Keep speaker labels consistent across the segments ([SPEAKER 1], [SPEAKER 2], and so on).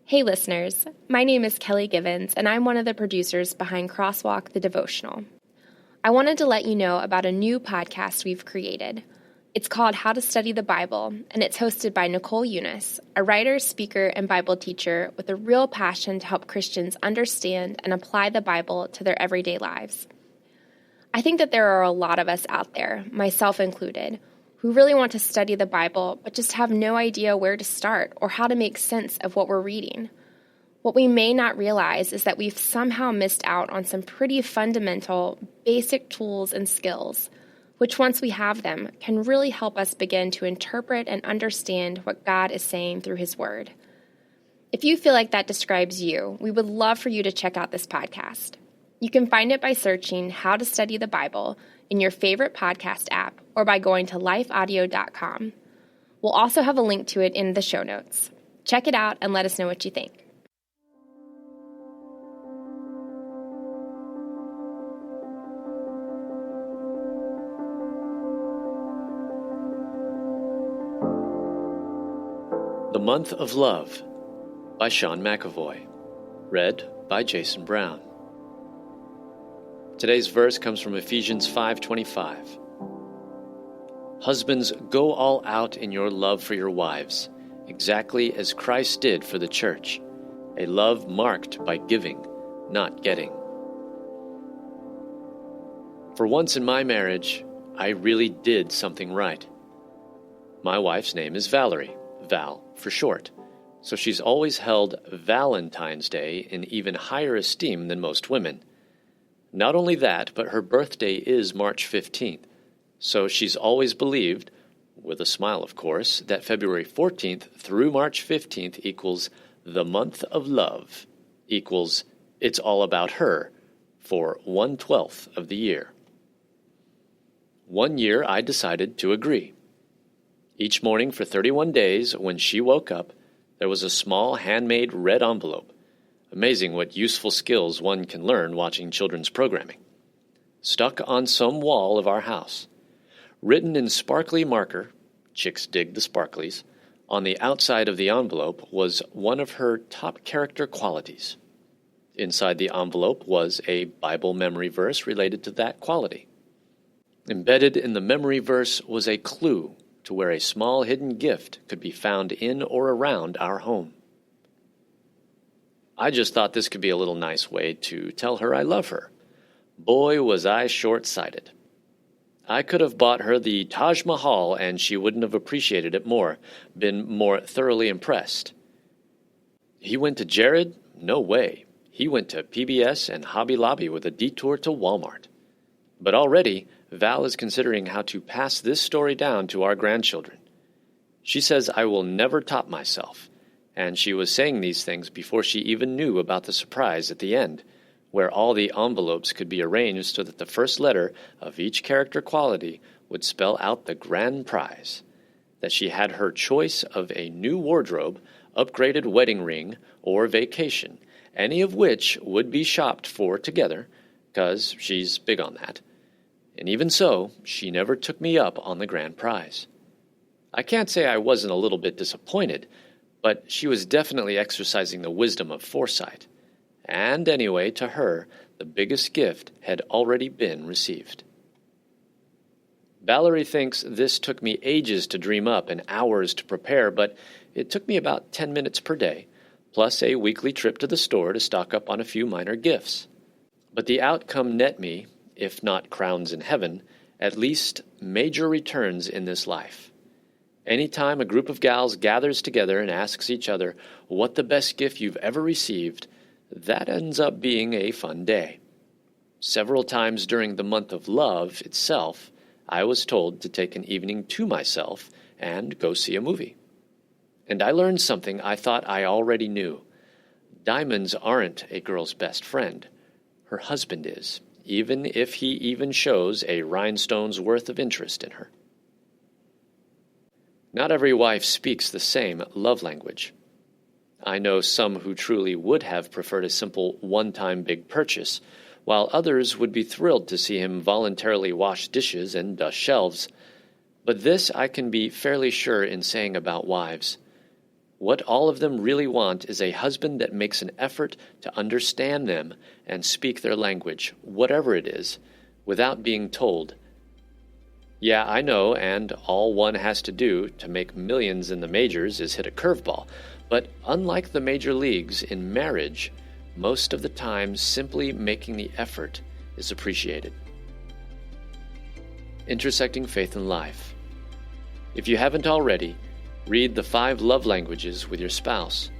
[SPEAKER 1] Hey listeners, my name is Kelly Givens, and I'm one of the producers behind Crosswalk the Devotional. I wanted to let you know about a new podcast we've created. It's called How to Study the Bible, and it's hosted by Nicole Eunice, a writer, speaker, and Bible teacher with a real passion to help Christians understand and apply the Bible to their everyday lives. I think that there are a lot of us out there, myself included, who really want to study the Bible but just have no idea where to start or how to make sense of what we're reading. What we may not realize is that we've somehow missed out on some pretty fundamental, basic tools and skills, which once we have them, can really help us begin to interpret and understand what God is saying through His Word. If you feel like that describes you, we would love for you to check out this podcast. You can find it by searching How to Study the Bible in your favorite podcast app or by going to lifeaudio.com. We'll also have a link to it in the show notes. Check it out and let us know what you think.
[SPEAKER 2] The Month of Love by Sean McAvoy. Read by Jason Brown. Today's verse comes from Ephesians 5:25. Husbands, go all out in your love for your wives, exactly as Christ did for the church, a love marked by giving, not getting. For once in my marriage, I really did something right. My wife's name is Valerie, Val for short, so she's always held Valentine's Day in even higher esteem than most women. Not only that, but her birthday is March 15th, so she's always believed, with a smile of course, that February 14th through March 15th equals the month of love, equals it's all about her, for 1/12 of the year. One year I decided to agree. Each morning for 31 days, when she woke up, there was a small handmade red envelope. Amazing what useful skills one can learn watching children's programming. Stuck on some wall of our house. Written in sparkly marker, chicks dig the sparklies, on the outside of the envelope was one of her top character qualities. Inside the envelope was a Bible memory verse related to that quality. Embedded in the memory verse was a clue to where a small hidden gift could be found in or around our home. I just thought this could be a little nice way to tell her I love her. Boy, was I short-sighted. I could have bought her the Taj Mahal and she wouldn't have appreciated it more, been more thoroughly impressed. He went to Jared? No way. He went to PBS and Hobby Lobby with a detour to Walmart. But already, Val is considering how to pass this story down to our grandchildren. She says I will never top myself. And she was saying these things before she even knew about the surprise at the end, where all the envelopes could be arranged so that the first letter of each character quality would spell out the grand prize, that she had her choice of a new wardrobe, upgraded wedding ring, or vacation, any of which would be shopped for together, 'cause she's big on that. And even so, she never took me up on the grand prize. I can't say I wasn't a little bit disappointed, but she was definitely exercising the wisdom of foresight. And anyway, to her, the biggest gift had already been received. Valerie thinks this took me ages to dream up and hours to prepare, but it took me about 10 minutes per day, plus a weekly trip to the store to stock up on a few minor gifts. But the outcome net me, if not crowns in heaven, at least major returns in this life. Anytime a group of gals gathers together and asks each other what the best gift you've ever received, that ends up being a fun day. Several times during the month of love itself, I was told to take an evening to myself and go see a movie. And I learned something I thought I already knew. Diamonds aren't a girl's best friend. Her husband is, even if he even shows a rhinestone's worth of interest in her. Not every wife speaks the same love language. I know some who truly would have preferred a simple one-time big purchase, while others would be thrilled to see him voluntarily wash dishes and dust shelves. But this I can be fairly sure in saying about wives. What all of them really want is a husband that makes an effort to understand them and speak their language, whatever it is, without being told. Yeah, I know, and all one has to do to make millions in the majors is hit a curveball. But unlike the major leagues, in marriage, most of the time simply making the effort is appreciated. Intersecting Faith and Life. If you haven't already, read the 5 love languages with your spouse.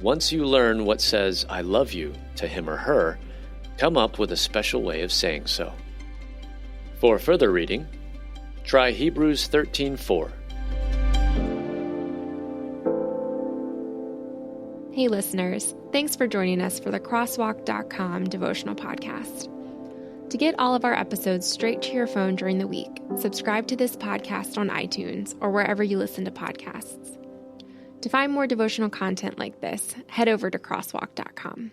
[SPEAKER 2] Once you learn what says, "I love you," to him or her, come up with a special way of saying so. For further reading, try Hebrews 13:4.
[SPEAKER 1] Hey listeners, thanks for joining us for the Crosswalk.com devotional podcast. To get all of our episodes straight to your phone during the week, subscribe to this podcast on iTunes or wherever you listen to podcasts. To find more devotional content like this, head over to Crosswalk.com.